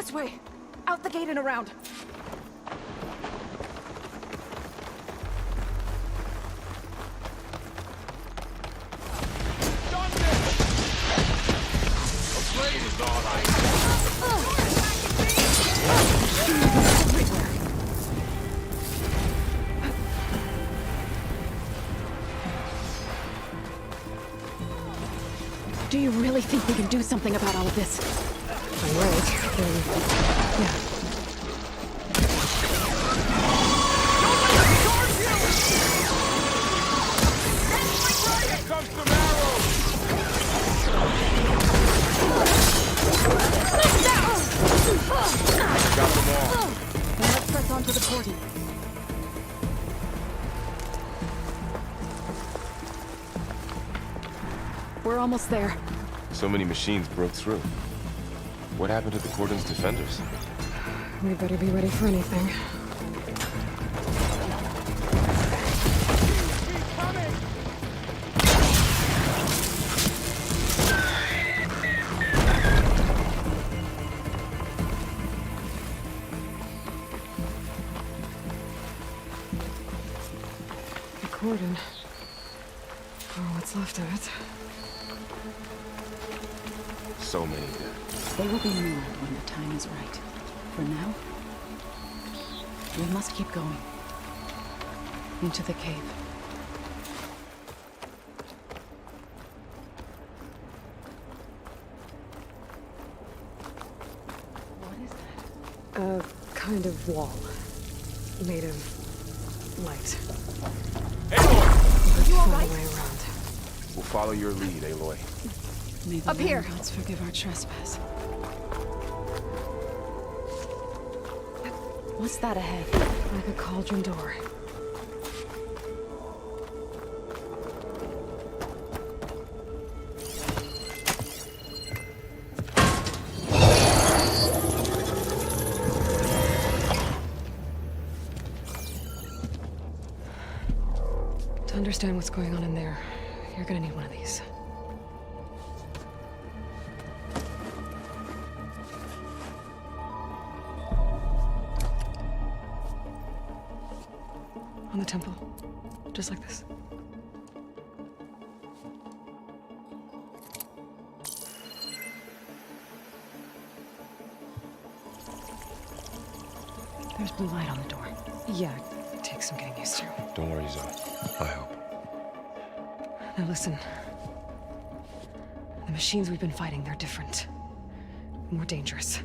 This way. Out the gate and around. Do you really think we can do something about all of this? I'm right. Yeah. Here comes some arrows! Got them all. Now let's press on to the cordon. We're almost there. So many machines broke through. What happened to the cordon's defenders? We better be ready for anything. The cordon. Or what's left of it. So many dead. They will be moved when the time is right. For now, we must keep going. Into the cave. What is that? A kind of wall. Made of light. Aloy! You all All right? the way around. We'll follow your lead, Aloy. May the Up here. Lord gods forgive our trespass. What's that ahead? Like a cauldron door. To understand what's going on in there, you're gonna need one of these. On the temple. Just like this. There's blue light on the door. Yeah, it takes some getting used to. Don't worry, Zoe. I help. Now listen. The machines we've been fighting, they're different. More dangerous.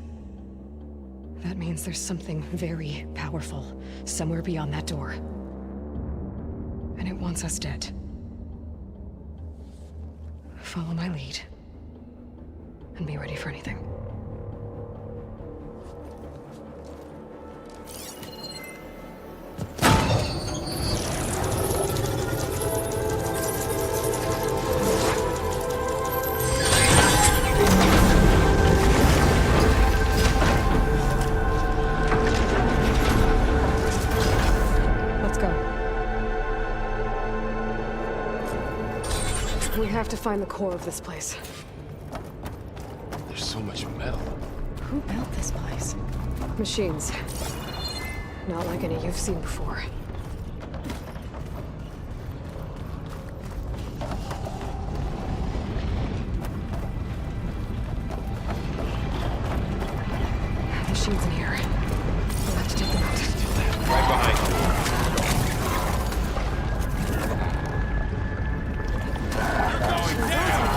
That means there's something very powerful somewhere beyond that door. And it wants us dead. Follow my lead. And be ready for anything. Let's go. We have to find the core of this place. There's so much metal. Who built this place? Machines. Not like any you've seen before. Machines in here. We'll have to take them out. Right behind you. You're going down!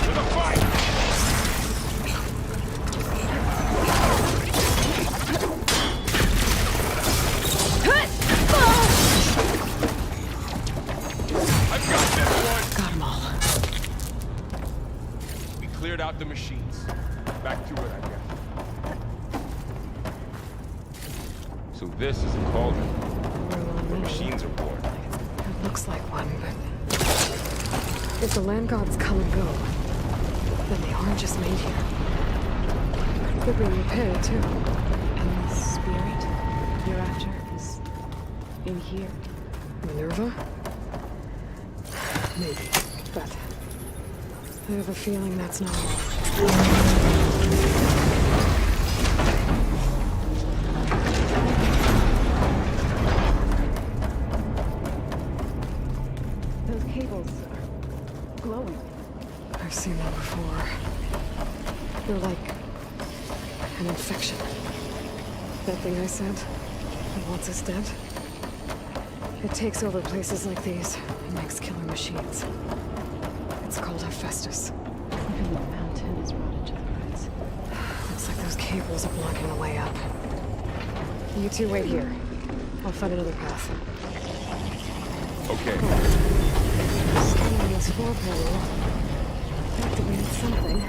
To the fight! I've got this one! Got them all. We cleared out the machines. Back to it, I guess. So this is a cauldron where machines are born. It looks like one, but if the land gods come and go, Then they aren't just made here. They're being repaired, too. And the spirit you're after is in here. Minerva? Maybe, but I have a feeling that's not all. Those cables are glowing. I've seen them before. They're like an infection. That thing I said, that wants us dead. It takes over places like these and makes killer machines. It's called Hephaestus. Even the mountain is rotted to the roots. Looks like those cables are blocking the way up. You two wait here. I'll find another path. Okay. Standing on this floor panel activated something.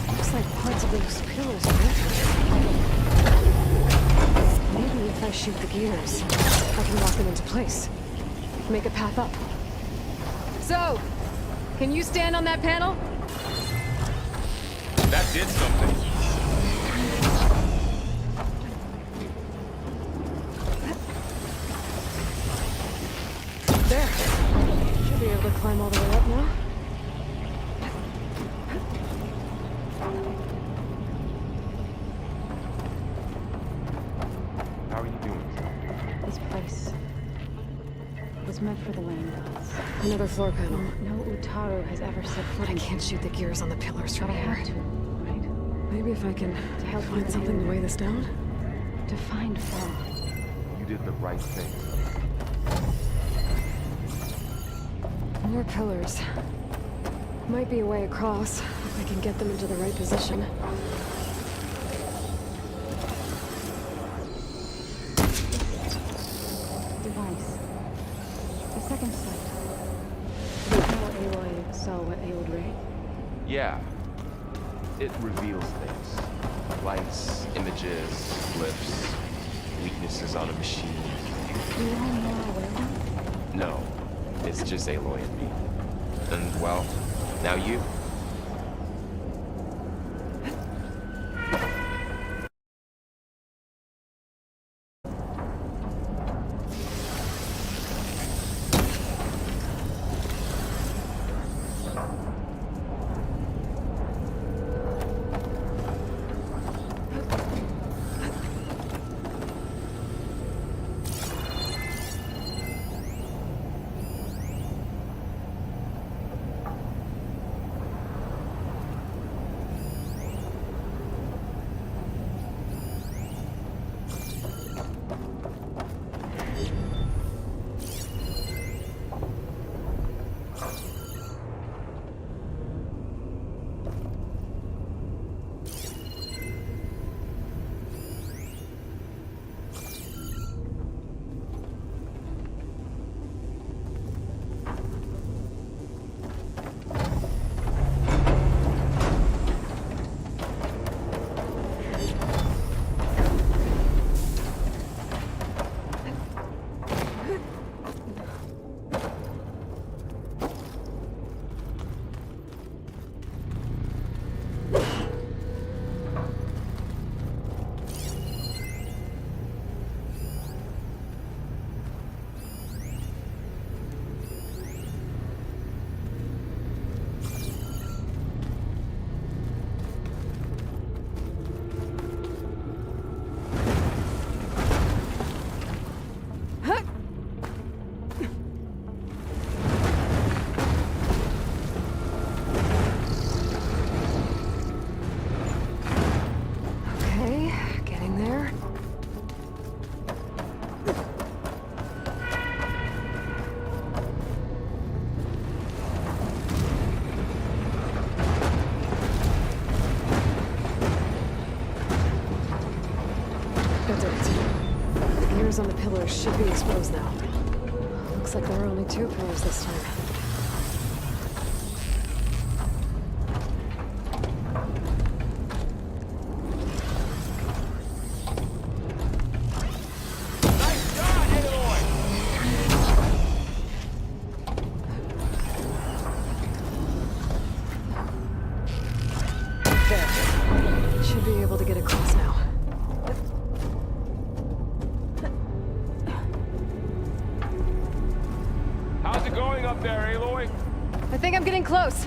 Looks like parts of those pillars are interesting. Maybe if I shoot the gears, I can lock them into place. Make a path up. So, can you stand on that panel? That did something. There. Should be able to climb all the way up now. How are you doing? This place was meant for the land gods. Another floor panel. No Utaru has ever set foot I in. can't shoot the gears on the pillars from But I here. have to, right? Maybe if I can To help find you something to weigh this down. To find fall. You did the right thing. More pillars. Might be a way across, if I can get them into the right position. Device. The second sight. Did how Aloy saw what ailed Ray? Yeah. It reveals things. Lights, images, flips, weaknesses on a machine. You all know our will? No. It's just Aloy and me. And, well, now you. On the pillars should be exposed now. Looks like there are only 2 pillars this time. close.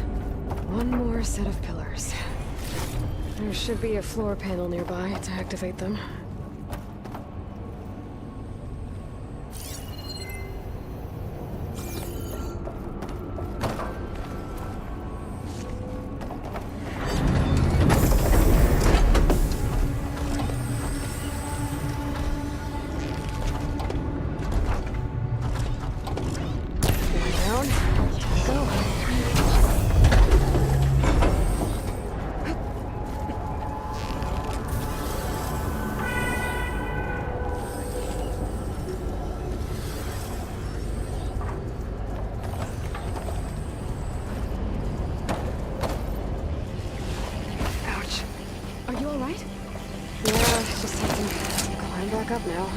One more set of pillars. There should be a floor panel nearby to activate them. Up now.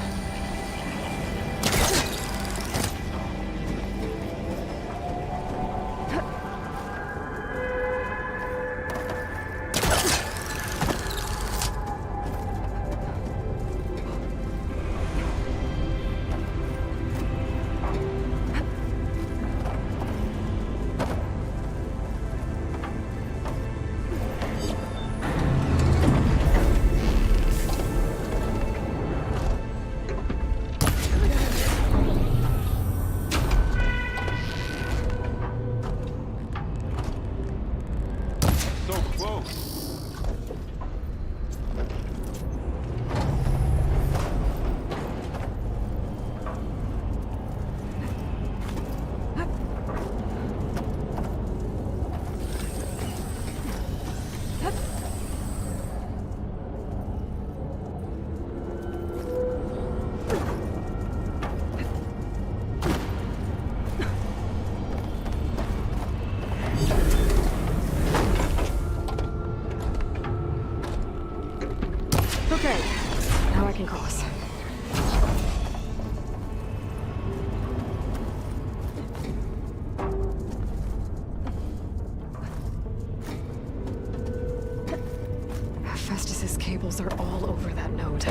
Are all over that node.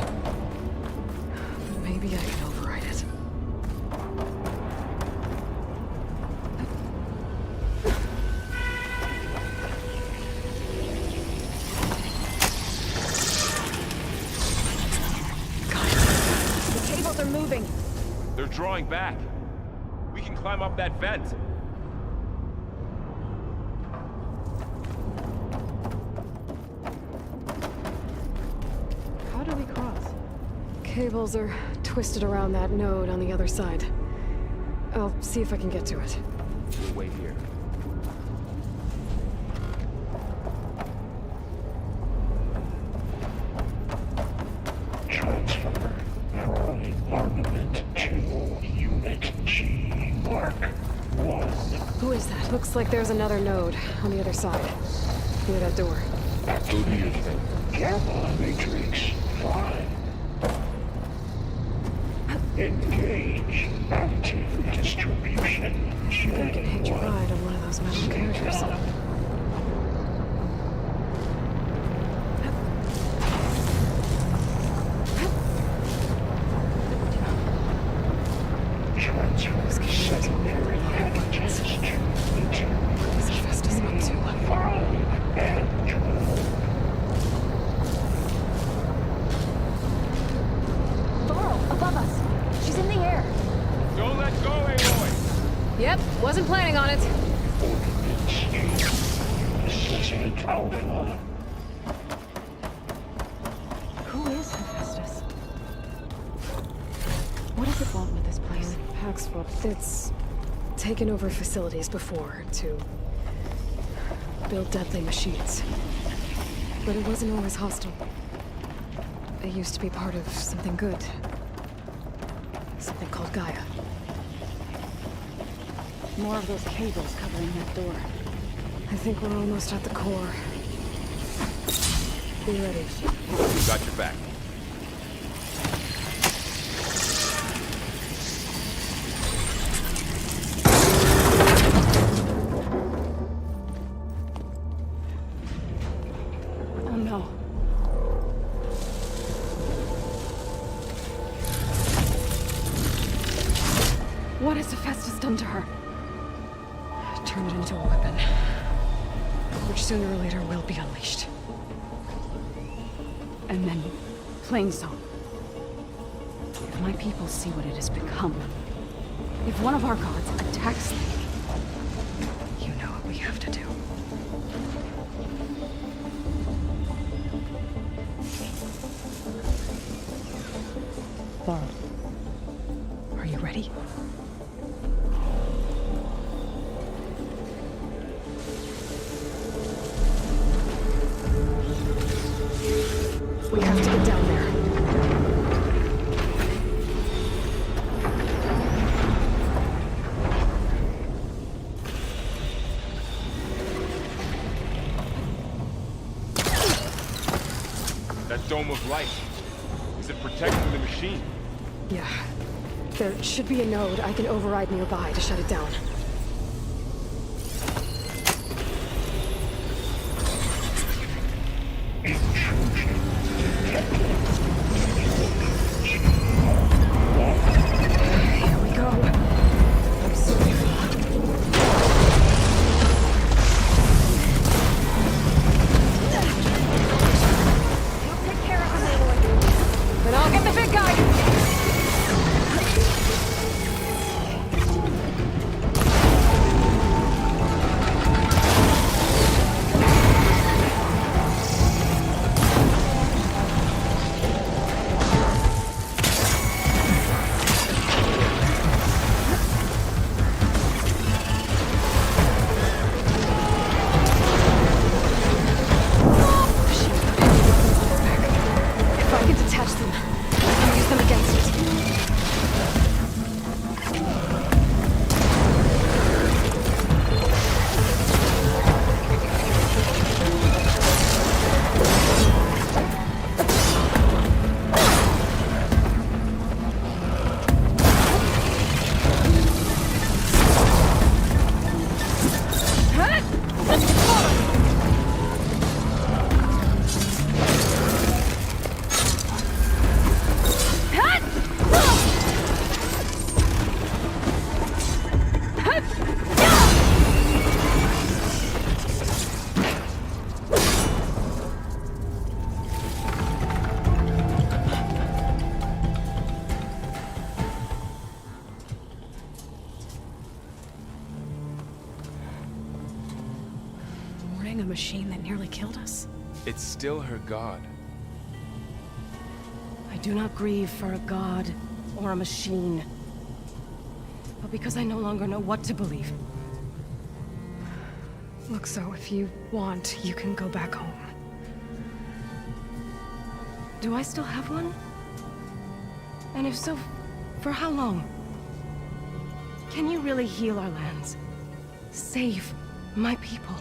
Maybe I can override it. God, the cables are moving. They're drawing back. We can climb up that vent. Cables are twisted around that node on the other side. I'll see if I can get to it. We'll wait here. Transfer Ferrari armament to Unit G Mark 1. Who is that? Looks like there's another node on the other side. Near that door. Who do you think? Gamma Matrix 5. Engage active distribution. I can hitch a ride on one of those metal carriers. Transfer secondary packages to What's Festus up to? 5 and 12. Above us! She's in the air! Don't let go, Aloy! Yep, wasn't planning on it. Ordnance Assessment Alpha. Who is Hephaestus? What does it want with this place? Paxful. It's taken over facilities before to build deadly machines. But it wasn't always hostile. It used to be part of something good. Something called Gaia. More of those cables covering that door. I think we're almost at the core. Be ready. We got your back. Oh no. What has Hephaestus done to her? Turn it into a weapon. sooner or later will be unleashed. And then, plain song. If my people see what it has become, if one of our gods attacks them, You know what we have to do. Are you ready? We have to get down there. That dome of light. Is it protecting the machine? Yeah. There should be a node I can override nearby to shut it down. Here we go. I'm sorry. You'll take care of him, Aloy. Then I'll get the big guy. If I can detach them, I can use them against it. Warning a machine that nearly killed us. It's still her god. I do not grieve for a god or a machine, but because I no longer know what to believe. Look, so if you want, you can go back home. Do I still have one? And if so, for how long? Can you really heal our lands? Save my people?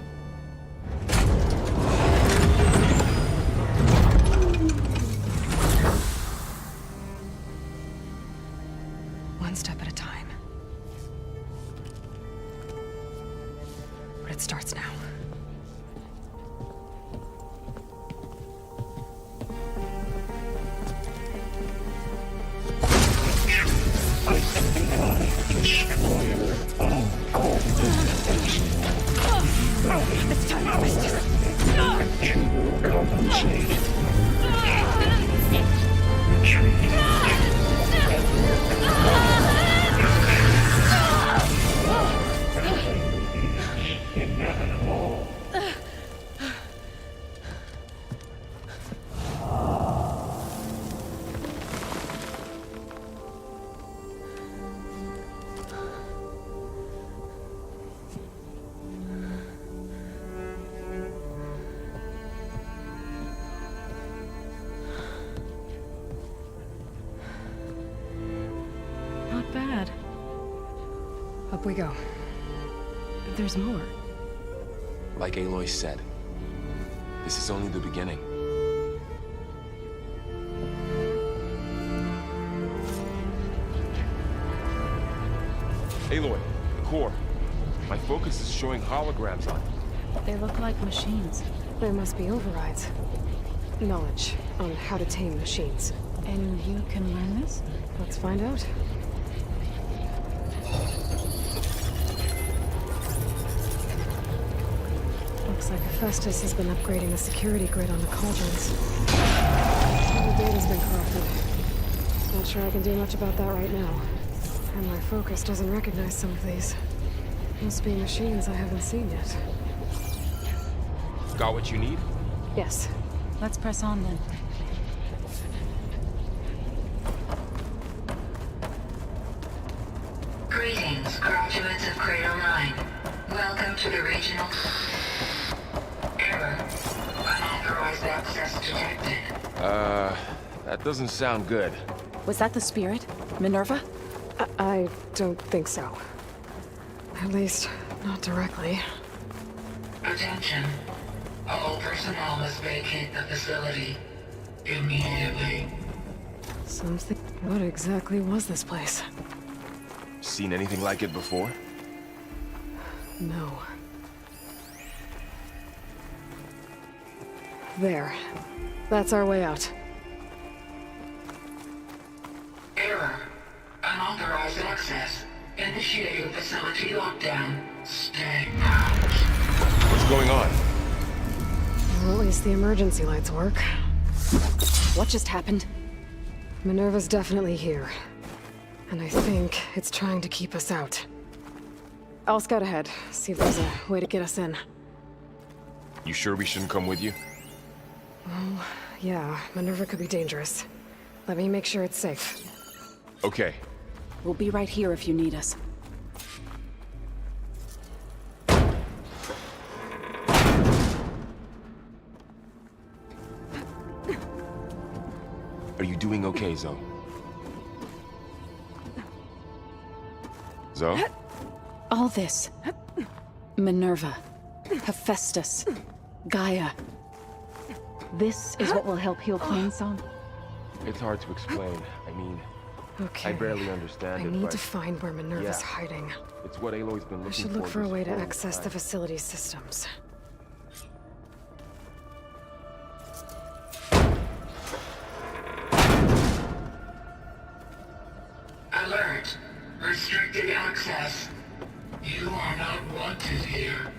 One step at a time. But it starts now. Destroyer of cultists. It's time to harvest this. You will compensate. Retreat. Inevitable. Not bad. Up we go. There's more. Like Aloy said, this is only the beginning. Aloy, the core. My focus is showing holograms on it. They look like machines. There must be overrides. Knowledge on how to tame machines. And you can learn this? Let's find out. Looks like Hephaestus has been upgrading the security grid on the cauldrons. All the data's been corrupted. Not sure I can do much about that right now. And my focus doesn't recognize some of these. Must be machines I haven't seen yet. Got what you need? Yes. Let's press on then. Greetings, graduates of Cradle 9. Welcome to the regional... Error. Unauthorized access detected. That doesn't sound good. Was that the spirit? Minerva? I don't think so. At least, not directly. Attention. All personnel must vacate the facility immediately. Something... What exactly was this place? Seen anything like it before? No. There. That's our way out. Error. Unauthorized access. Initiating facility lockdown. Stay out. What's going on? Well, at least the emergency lights work. What just happened? Minerva's definitely here. And I think it's trying to keep us out. I'll scout ahead, see if there's a way to get us in. You sure we shouldn't come with you? Well, yeah, Minerva could be dangerous. Let me make sure it's safe. Okay. We'll be right here if you need us. Are you doing okay, Zoe? Zoe? All this. Minerva. Hephaestus. Gaia. This is what will help heal Plainsong? It's hard to explain. I mean, Okay. I barely understand I it, need but to find where Minerva's yeah. hiding. it's what Aloy's been looking for. I should look for a this way to whole access the time. facility's systems. Alert. Restricted access. You are not wanted here.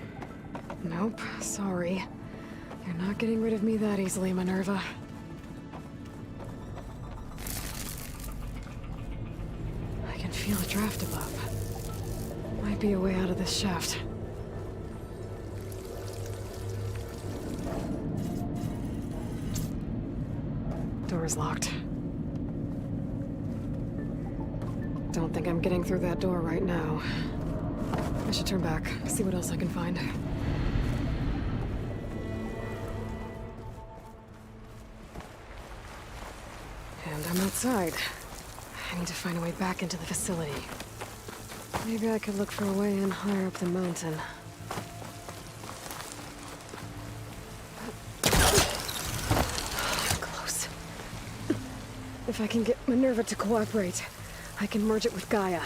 Nope, sorry. You're not getting rid of me that easily, Minerva. I can feel a draft above. Might be a way out of this shaft. Door's locked. Don't think I'm getting through that door right now. I should turn back, see what else I can find. And I'm outside. I need to find a way back into the facility. Maybe I could look for a way in higher up the mountain. Close. If I can get Minerva to cooperate, I can merge it with Gaia.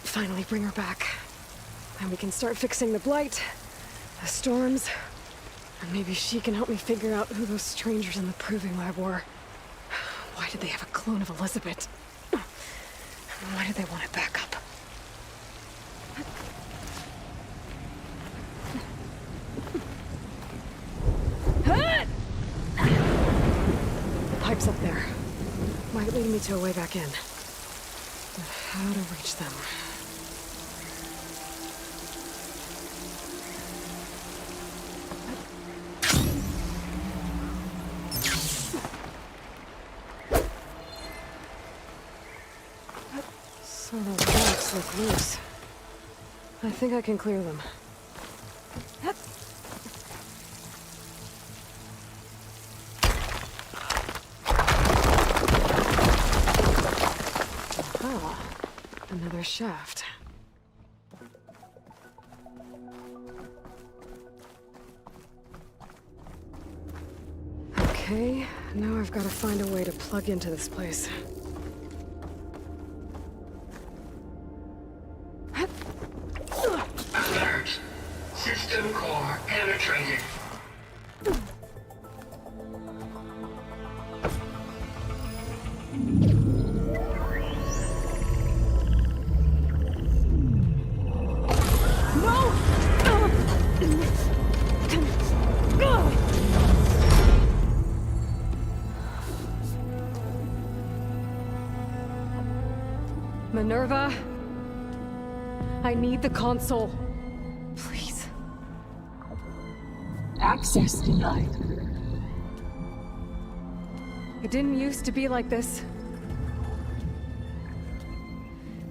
Finally bring her back. And we can start fixing the blight, the storms, and maybe she can help me figure out who those strangers in the proving lab were. Why did they have a clone of Elizabeth? And why did they want it back up? Pipes up there. Might lead me to a way back in. But how to reach them? So the rocks look loose. I think I can clear them. Aha, another shaft. Okay, now I've got to find a way to plug into this place. Alert. System core penetrated. Minerva, I need the console. Please. Access denied. It didn't used to be like this.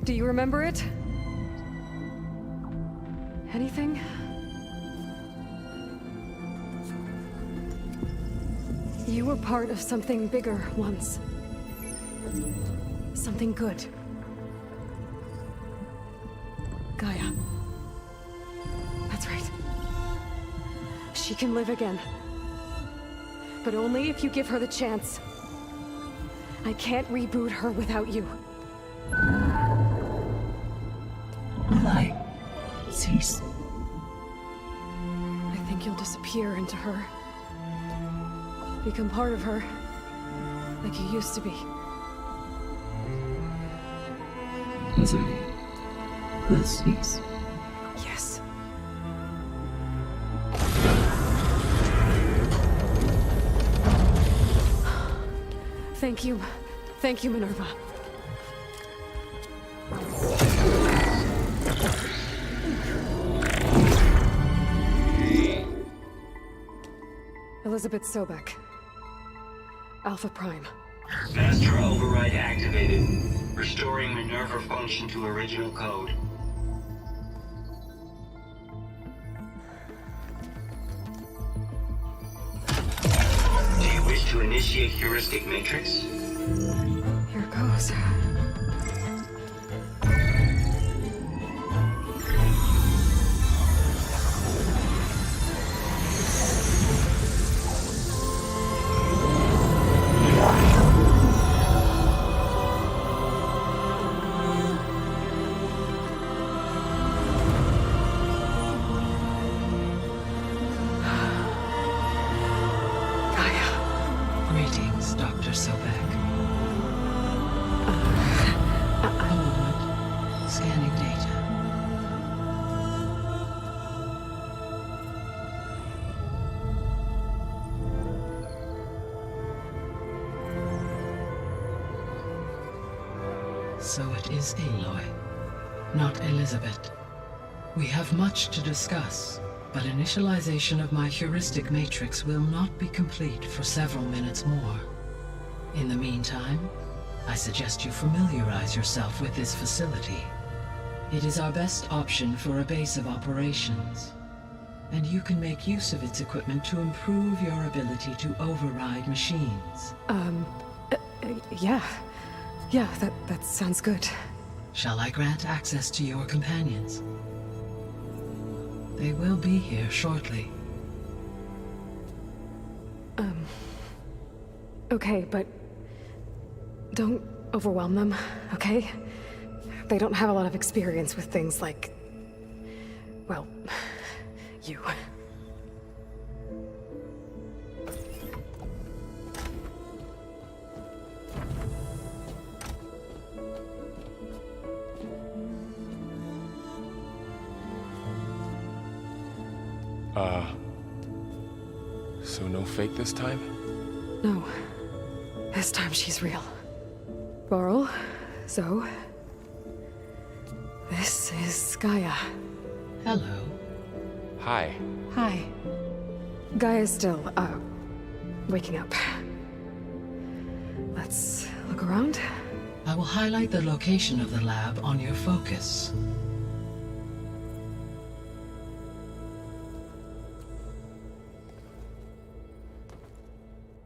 Do you remember it? Anything? You were part of something bigger once. Something good. Gaia. That's right. She can live again. But only if you give her the chance. I can't reboot her without you. Light. Cease. I think you'll disappear into her. Become part of her. Like you used to be. Sorry. Cease. Yes. Thank you. Thank you, Minerva. Elizabeth Sobek. Alpha Prime. Master override activated. Restoring Minerva function to original code. Do you wish to initiate heuristic matrix? Here goes. Greetings, Dr. Sobek. Scanning data. So it is Aloy, not Elizabeth. We have much to discuss, but initialization of my heuristic matrix will not be complete for several minutes more. In the meantime, I suggest you familiarize yourself with this facility. It is our best option for a base of operations, and you can make use of its equipment to improve your ability to override machines. Yeah. Yeah, that sounds good. Shall I grant access to your companions? They will be here shortly. Okay, but don't overwhelm them, okay? They don't have a lot of experience with things like, well, you. So no fake this time? No. This time she's real. Laurel, Zoe. This is Gaia. Hello. Hi. Hi. Gaia's still, waking up. Let's look around. I will highlight the location of the lab on your focus.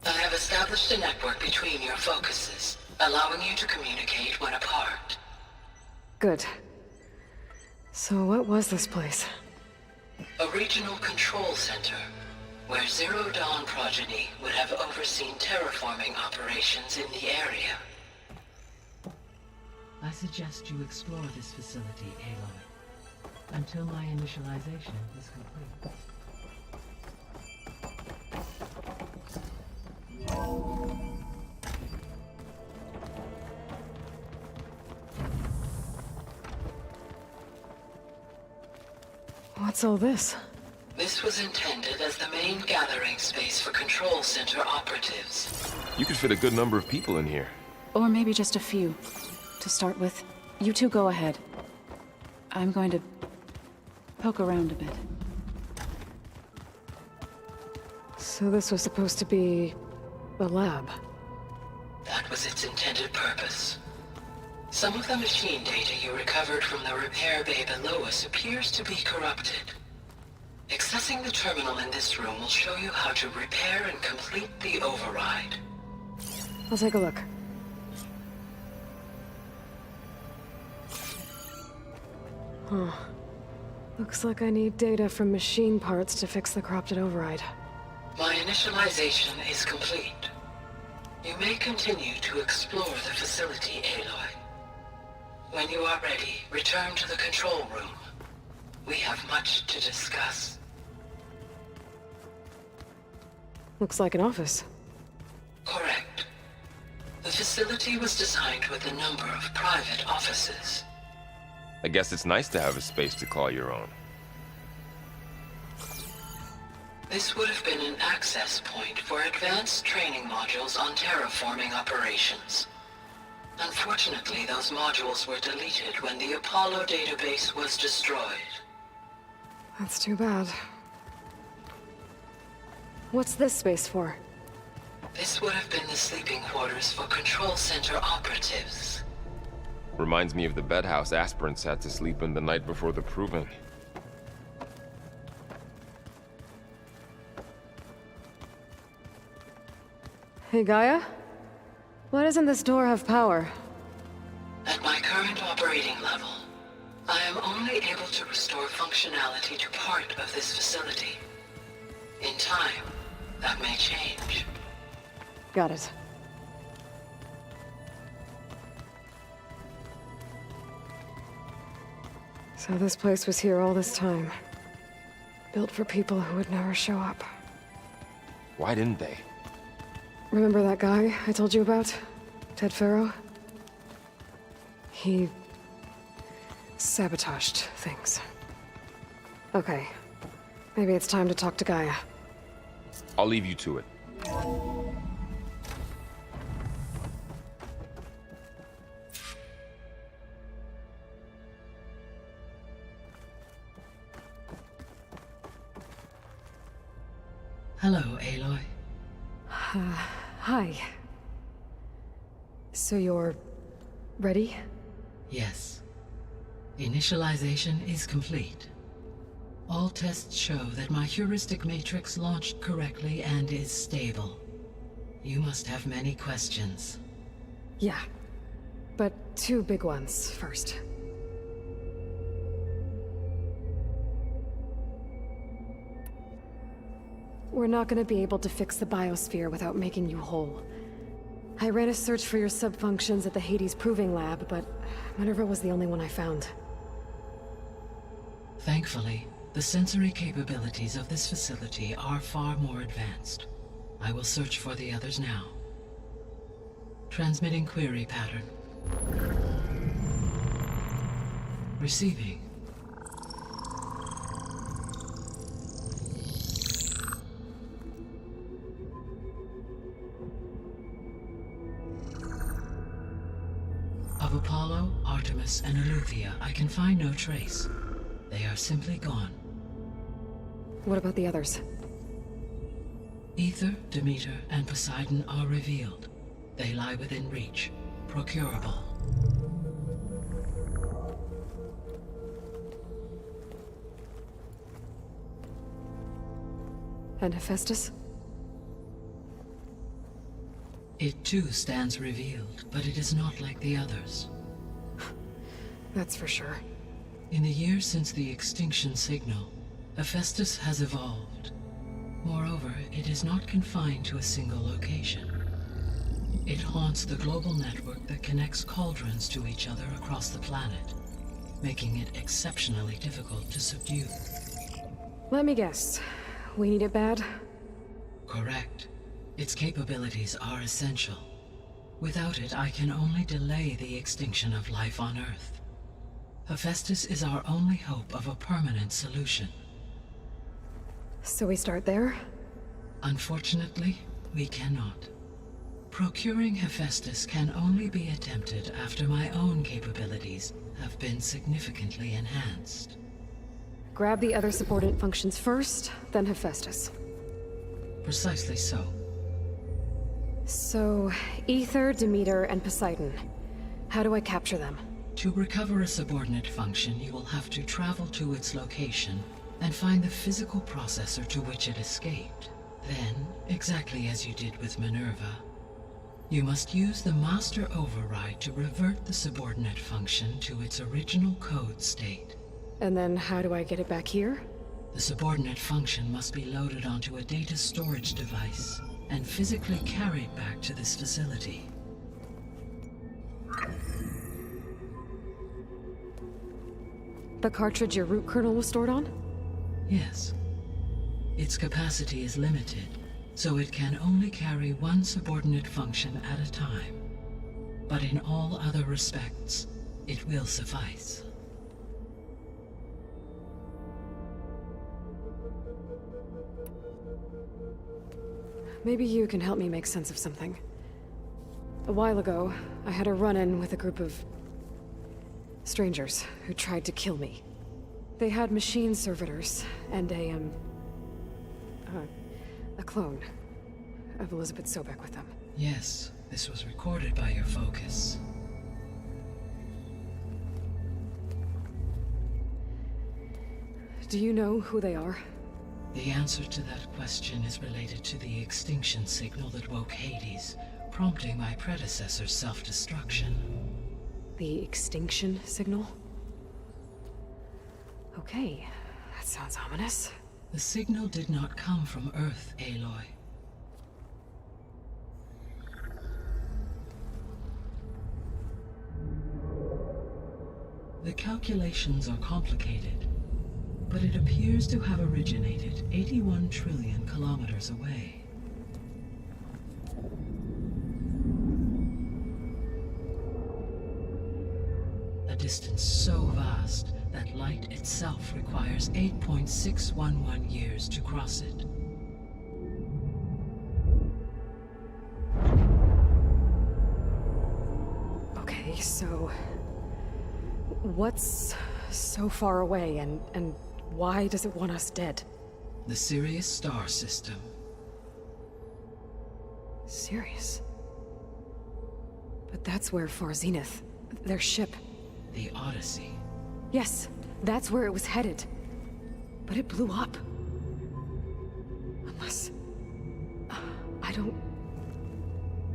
I have established a network between your focuses, allowing you to communicate when apart. Good. So what was this place? A regional control center, where Zero Dawn progeny would have overseen terraforming operations in the area. I suggest you explore this facility, Aloy, until my initialization is complete. What's all this? This was intended as the main gathering space for control center operatives. You could fit a good number of people in here. Or maybe just a few, to start with. You two go ahead. I'm going to poke around a bit. So this was supposed to be a lab. That was its intended purpose. Some of the machine data you recovered from the repair bay below us appears to be corrupted. Accessing the terminal in this room will show you how to repair and complete the override. I'll take a look. Huh. Looks like I need data from machine parts to fix the corrupted override. My initialization is complete. You may continue to explore the facility, Aloy. When you are ready, return to the control room. We have much to discuss. Looks like an office. Correct. The facility was designed with a number of private offices. I guess it's nice to have a space to call your own. This would have been an access point for advanced training modules on terraforming operations. Unfortunately, those modules were deleted when the Apollo database was destroyed. That's too bad. What's this space for? This would have been the sleeping quarters for control center operatives. Reminds me of the bedhouse aspirants had to sleep in the night before the proving. Hey, Gaia? Why doesn't this door have power? At my current operating level, I am only able to restore functionality to part of this facility. In time, that may change. Got it. So this place was here all this time. Built for people who would never show up. Why didn't they? Remember that guy I told you about? Ted Farrow? He sabotaged things. Okay. Maybe it's time to talk to Gaia. I'll leave you to it. Hello, Aloy. Hi. So you're ready? Yes. Initialization is complete. All tests show that my heuristic matrix launched correctly and is stable. You must have many questions. Yeah. But two big ones first. We're not gonna be able to fix the biosphere without making you whole. I ran a search for your subfunctions at the Hades Proving Lab, but Minerva was the only one I found. Thankfully, the sensory capabilities of this facility are far more advanced. I will search for the others now. Transmitting query pattern. Receiving. Of Apollo, Artemis, and Eleuthia, I can find no trace. They are simply gone. What about the others? Ether, Demeter, and Poseidon are revealed. They lie within reach, procurable. And Hephaestus? It too stands revealed, but it is not like the others. That's for sure. In the years since the extinction signal, Hephaestus has evolved. Moreover, it is not confined to a single location. It haunts the global network that connects cauldrons to each other across the planet, making it exceptionally difficult to subdue. Let me guess. We need it bad? Correct. Its capabilities are essential. Without it, I can only delay the extinction of life on Earth. Hephaestus is our only hope of a permanent solution. So we start there? Unfortunately, we cannot. Procuring Hephaestus can only be attempted after my own capabilities have been significantly enhanced. Grab the other subordinate functions first, then Hephaestus. Precisely so. So, Ether, Demeter, and Poseidon. How do I capture them? To recover a subordinate function, you will have to travel to its location and find the physical processor to which it escaped. Then, exactly as you did with Minerva, you must use the master override to revert the subordinate function to its original code state. And then how do I get it back here? The subordinate function must be loaded onto a data storage device and physically carried back to this facility. The cartridge your root kernel was stored on? Yes. Its capacity is limited, so it can only carry one subordinate function at a time. But in all other respects, it will suffice. Maybe you can help me make sense of something. A while ago, I had a run-in with a group of strangers who tried to kill me. They had machine servitors and a clone of Elizabeth Sobek with them. Yes, this was recorded by your focus. Do you know who they are? The answer to that question is related to the extinction signal that woke Hades, prompting my predecessor's self-destruction. The extinction signal? Okay, that sounds ominous. The signal did not come from Earth, Aloy. The calculations are complicated, but it appears to have originated 81 trillion kilometers away. A distance so vast that light itself requires 8.611 years to cross it. Okay, so what's so far away and why does it want us dead? The Sirius star system. Sirius? But that's where Far Zenith, their ship. The Odyssey. Yes, that's where it was headed. But it blew up. Unless... I don't...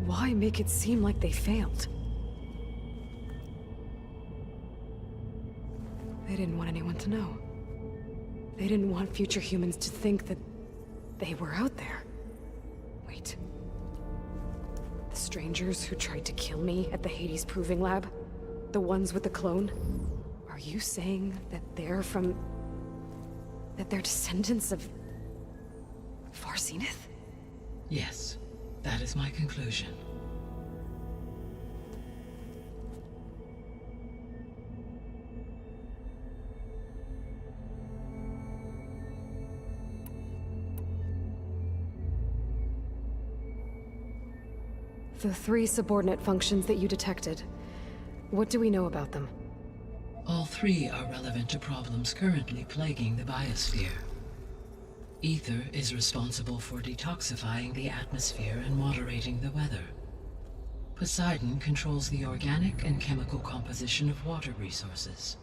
Why make it seem like they failed? They didn't want anyone to know. They didn't want future humans to think that they were out there. Wait. The strangers who tried to kill me at the Hades Proving Lab? The ones with the clone? Are you saying that they're from... that they're descendants of... Far Zenith? Yes, that is my conclusion. The 3 subordinate functions that you detected. What do we know about them? All 3 are relevant to problems currently plaguing the biosphere. Ether is responsible for detoxifying the atmosphere and moderating the weather. Poseidon controls the organic and chemical composition of water resources.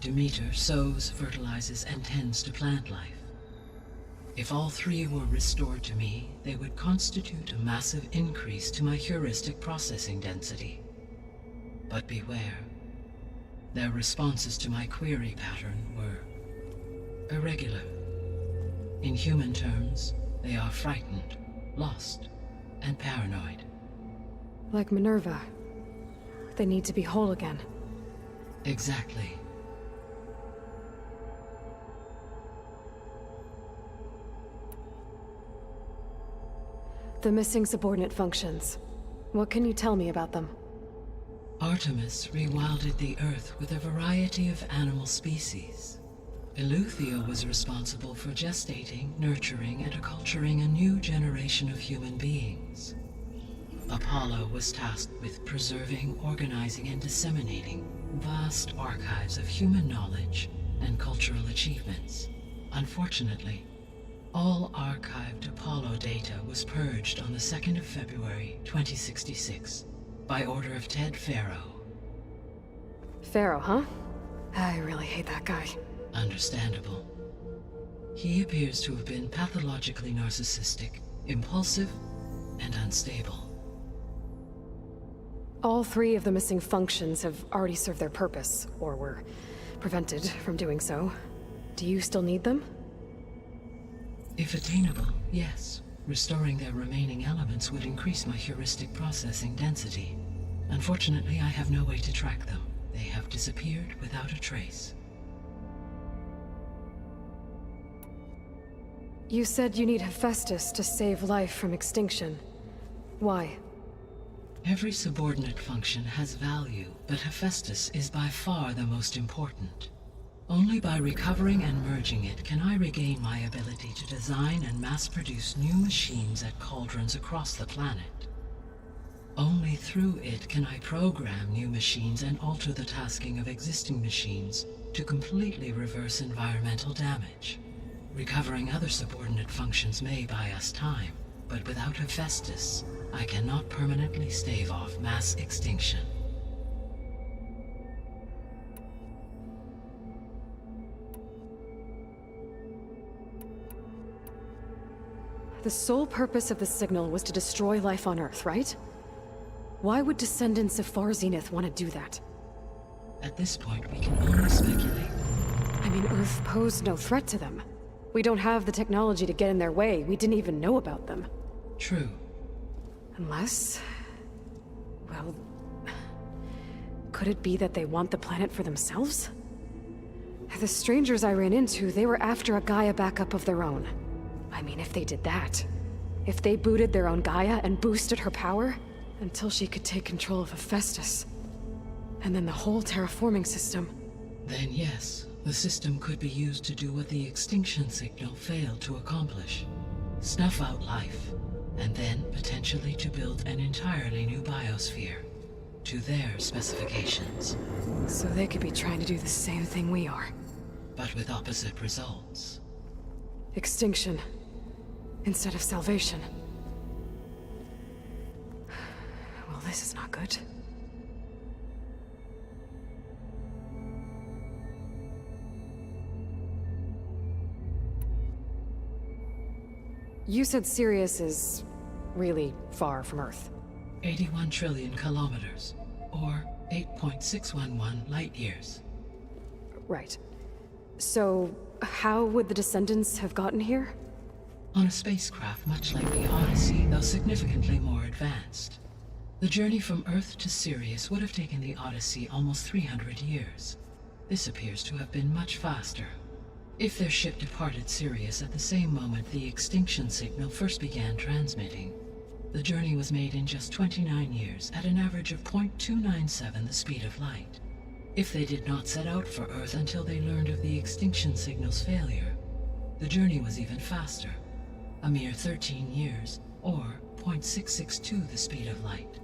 Demeter sows, fertilizes, and tends to plant life. If all 3 were restored to me, they would constitute a massive increase to my heuristic processing density. But beware. Their responses to my query pattern were irregular. In human terms, they are frightened, lost, and paranoid. Like Minerva. They need to be whole again. Exactly. The missing subordinate functions. What can you tell me about them? Artemis rewilded the Earth with a variety of animal species. Eleuthia was responsible for gestating, nurturing, and acculturating a new generation of human beings. Apollo was tasked with preserving, organizing, and disseminating vast archives of human knowledge and cultural achievements. Unfortunately, all archived Apollo data was purged on the 2nd of February, 2066, by order of Ted Farrow. Pharaoh, huh? I really hate that guy. Understandable. He appears to have been pathologically narcissistic, impulsive, and unstable. All 3 of the missing functions have already served their purpose, or were prevented from doing so. Do you still need them? If attainable, yes. Restoring their remaining elements would increase my heuristic processing density. Unfortunately, I have no way to track them. They have disappeared without a trace. You said you need Hephaestus to save life from extinction. Why? Every subordinate function has value, but Hephaestus is by far the most important. Only by recovering and merging it can I regain my ability to design and mass-produce new machines at cauldrons across the planet. Only through it can I program new machines and alter the tasking of existing machines to completely reverse environmental damage. Recovering other subordinate functions may buy us time, but without Hephaestus, I cannot permanently stave off mass extinction. The sole purpose of the signal was to destroy life on Earth, right? Why would descendants of Far Zenith want to do that? At this point, we can only speculate. I mean, Earth posed no threat to them. We don't have the technology to get in their way. We didn't even know about them. True. Unless... well... could it be that they want the planet for themselves? The strangers I ran into, they were after a Gaia backup of their own. I mean, if they did that... if they booted their own Gaia and boosted her power... until she could take control of Hephaestus. And then the whole terraforming system. Then yes, the system could be used to do what the extinction signal failed to accomplish. Snuff out life, and then potentially to build an entirely new biosphere. To their specifications. So they could be trying to do the same thing we are. But with opposite results. Extinction. Instead of salvation. Well, this is not good. You said Sirius is really far from Earth. 81 trillion kilometers, or 8.611 light years. Right. So, how would the descendants have gotten here? On a spacecraft much like the Odyssey, though significantly more advanced. The journey from Earth to Sirius would have taken the Odyssey almost 300 years. This appears to have been much faster. If their ship departed Sirius at the same moment the extinction signal first began transmitting, the journey was made in just 29 years at an average of 0.297 the speed of light. If they did not set out for Earth until they learned of the extinction signal's failure, the journey was even faster, a mere 13 years, or 0.662 the speed of light.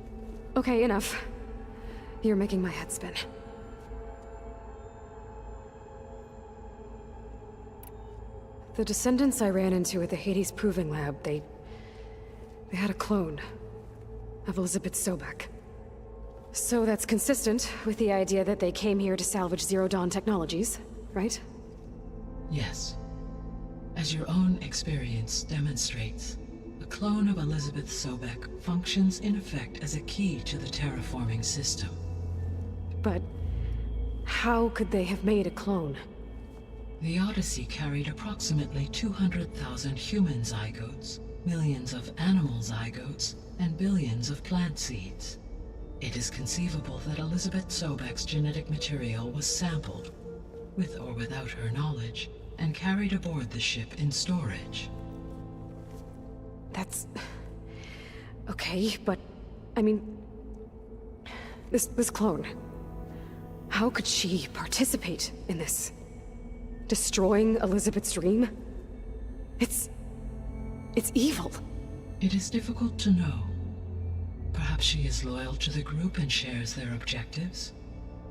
Okay, enough. You're making my head spin. The descendants I ran into at the Hades Proving Lab, they had a clone of Elizabeth Sobek. So that's consistent with the idea that they came here to salvage Zero Dawn technologies, right? Yes. As your own experience demonstrates, a clone of Elizabeth Sobek functions in effect as a key to the terraforming system. But how could they have made a clone? The Odyssey carried approximately 200,000 human zygotes, millions of animal zygotes, and billions of plant seeds. It is conceivable that Elizabeth Sobek's genetic material was sampled, with or without her knowledge, and carried aboard the ship in storage. That's... okay, but... I mean... This clone... how could she participate in this? Destroying Elizabeth's dream? It's evil. It is difficult to know. Perhaps she is loyal to the group and shares their objectives.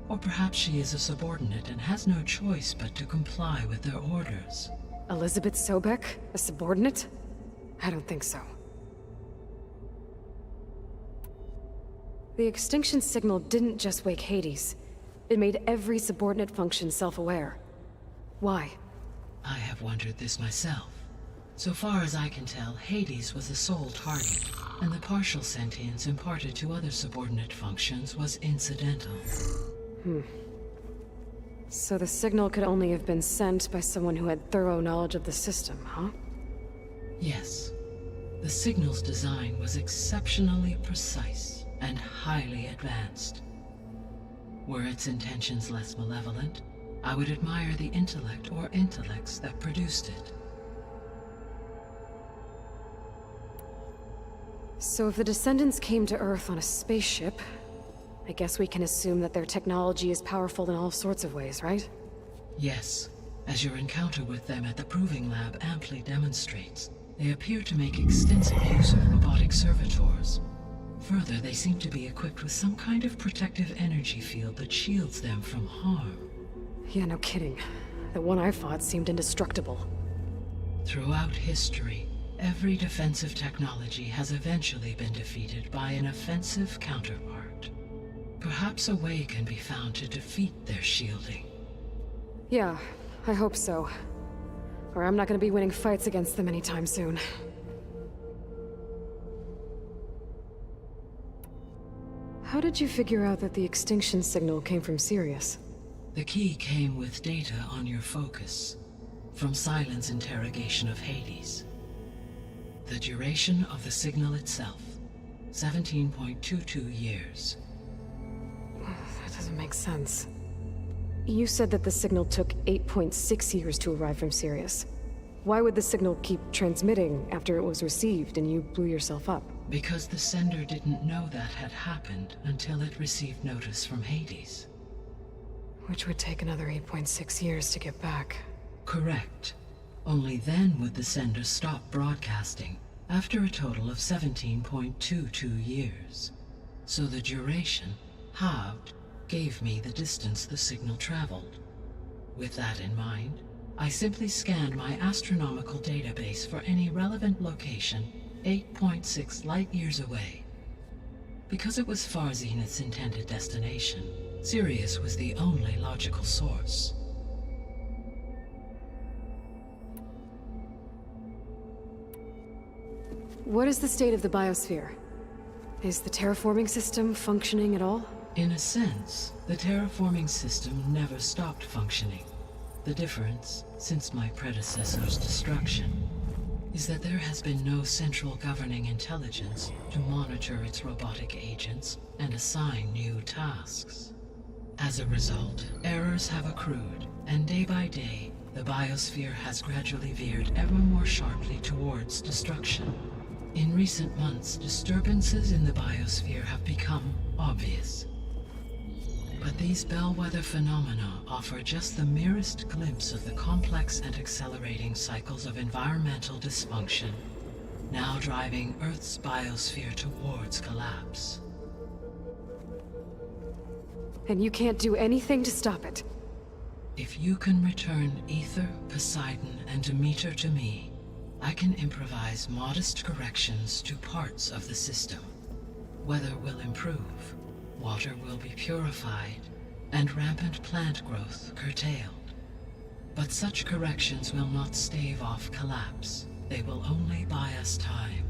Or perhaps she is a subordinate and has no choice but to comply with their orders. Elizabeth Sobek? A subordinate? I don't think so. The extinction signal didn't just wake Hades. It made every subordinate function self-aware. Why? I have wondered this myself. So far as I can tell, Hades was the sole target, and the partial sentience imparted to other subordinate functions was incidental. So the signal could only have been sent by someone who had thorough knowledge of the system, huh? Yes. The signal's design was exceptionally precise and highly advanced. Were its intentions less malevolent, I would admire the intellect or intellects that produced it. So if the descendants came to Earth on a spaceship, I guess we can assume that their technology is powerful in all sorts of ways, right? Yes, as your encounter with them at the Proving Lab amply demonstrates, they appear to make extensive use of robotic servitors. Further, they seem to be equipped with some kind of protective energy field that shields them from harm. Yeah, no kidding. The one I fought seemed indestructible. Throughout history, every defensive technology has eventually been defeated by an offensive counterpart. Perhaps a way can be found to defeat their shielding. Yeah, I hope so. Or I'm not gonna be winning fights against them anytime soon. How did you figure out that the extinction signal came from Sirius? The key came with data on your focus, from Silent's interrogation of Hades. The duration of the signal itself, 17.22 years. That doesn't make sense. You said that the signal took 8.6 years to arrive from Sirius. Why would the signal keep transmitting after it was received and you blew yourself up? Because the sender didn't know that had happened until it received notice from Hades. Which would take another 8.6 years to get back. Correct. Only then would the sender stop broadcasting, after a total of 17.22 years. So the duration, halved, gave me the distance the signal traveled. With that in mind, I simply scanned my astronomical database for any relevant location 8.6 light-years away. Because it was Far Zenith's intended destination, Sirius was the only logical source. What is the state of the biosphere? Is the terraforming system functioning at all? In a sense, the terraforming system never stopped functioning. The difference, since my predecessor's destruction, is that there has been no central governing intelligence to monitor its robotic agents and assign new tasks. As a result, errors have accrued, and day by day, the biosphere has gradually veered ever more sharply towards destruction. In recent months, disturbances in the biosphere have become obvious. But these bellwether phenomena offer just the merest glimpse of the complex and accelerating cycles of environmental dysfunction, now driving Earth's biosphere towards collapse. And you can't do anything to stop it? If you can return Ether, Poseidon, and Demeter to me, I can improvise modest corrections to parts of the system. Weather will improve, water will be purified, and rampant plant growth curtailed. But such corrections will not stave off collapse. They will only buy us time.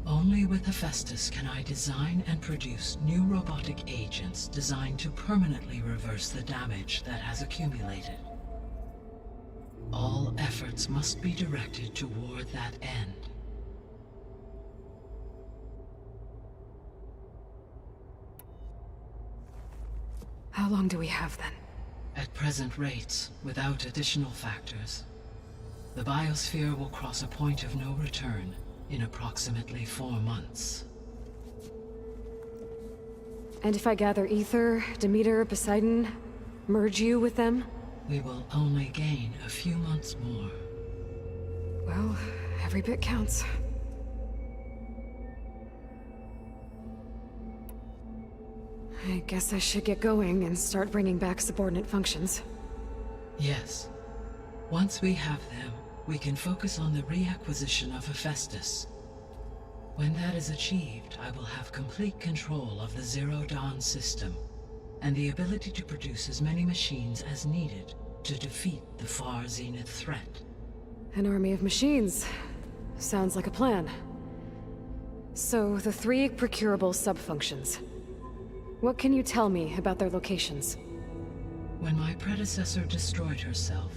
Only with Hephaestus can I design and produce new robotic agents designed to permanently reverse the damage that has accumulated. All efforts must be directed toward that end. How long do we have then? At present rates, without additional factors, the biosphere will cross a point of no return in approximately 4 months. And if I gather Ether, Demeter, Poseidon, merge you with them? We will only gain a few months more. Well, every bit counts. I guess I should get going and start bringing back subordinate functions. Yes. Once we have them, we can focus on the reacquisition of Hephaestus. When that is achieved, I will have complete control of the Zero Dawn system, and the ability to produce as many machines as needed to defeat the far zenith threat. An army of machines. Sounds like a plan. So, the 3 procurable sub-functions. What can you tell me about their locations? When my predecessor destroyed herself,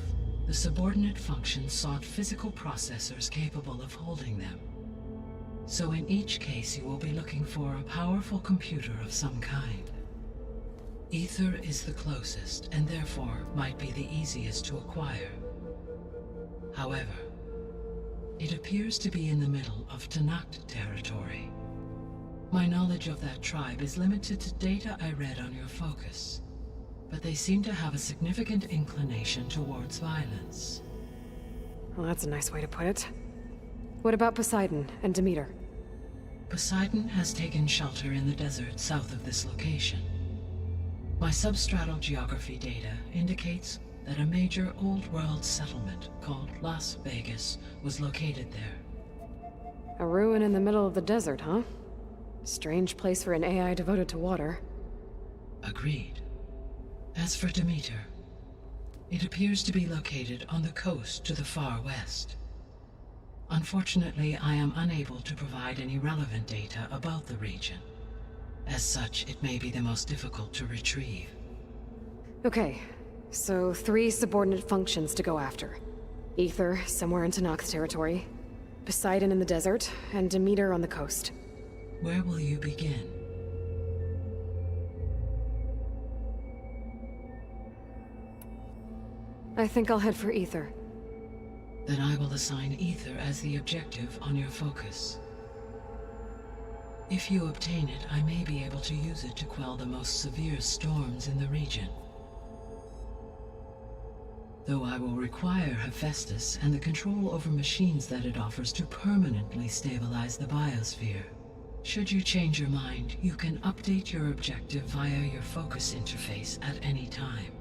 the subordinate functions sought physical processors capable of holding them. So in each case, you will be looking for a powerful computer of some kind. Ether is the closest, and therefore might be the easiest to acquire. However, it appears to be in the middle of Tenakt territory. My knowledge of that tribe is limited to data I read on your focus, but they seem to have a significant inclination towards violence. Well, that's a nice way to put it. What about Poseidon and Demeter? Poseidon has taken shelter in the desert south of this location. My substratal geography data indicates that a major old-world settlement called Las Vegas was located there. A ruin in the middle of the desert, huh? Strange place for an AI devoted to water. Agreed. As for Demeter, it appears to be located on the coast to the far west. Unfortunately, I am unable to provide any relevant data about the region. As such, it may be the most difficult to retrieve. Okay, so 3 subordinate functions to go after. Ether, somewhere in Tenakt territory. Poseidon in the desert, and Demeter on the coast. Where will you begin? I think I'll head for Ether. Then I will assign Ether as the objective on your focus. If you obtain it, I may be able to use it to quell the most severe storms in the region. Though I will require Hephaestus and the control over machines that it offers to permanently stabilize the biosphere. Should you change your mind, you can update your objective via your focus interface at any time.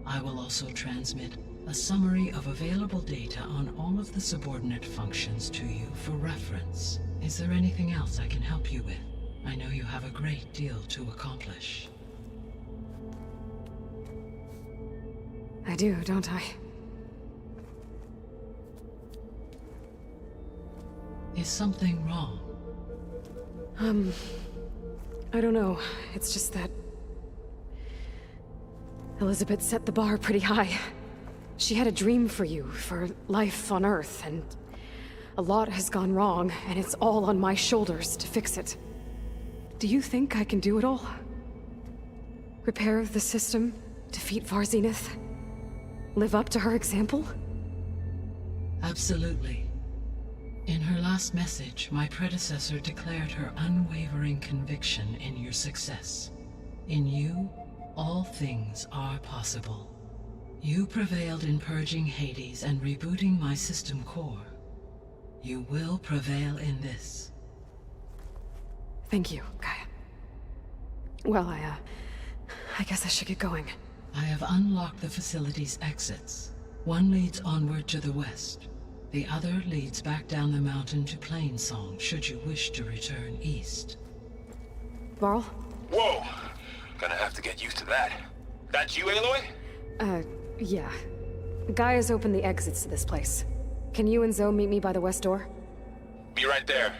I will also transmit a summary of available data on all of the subordinate functions to you for reference. Is there anything else I can help you with? I know you have a great deal to accomplish. I do, don't I? Is something wrong? I don't know. It's just that Elizabeth set the bar pretty high. She had a dream for you, for life on Earth, and a lot has gone wrong, and it's all on my shoulders to fix it. Do you think I can do it all? Repair the system, defeat Far Zenith, live up to her example? Absolutely. In her last message, my predecessor declared her unwavering conviction in your success. In you, all things are possible. You prevailed in purging Hades and rebooting my system core. You will prevail in this. Thank you, Gaia. Well, I guess I should get going. I have unlocked the facility's exits. One leads onward to the west. The other leads back down the mountain to Plainsong, should you wish to return east. Varl? Whoa! Gonna have to get used to that. That's you, Aloy? Yeah. Gaia's opened the exits to this place. Can you and Zoe meet me by the west door? Be right there.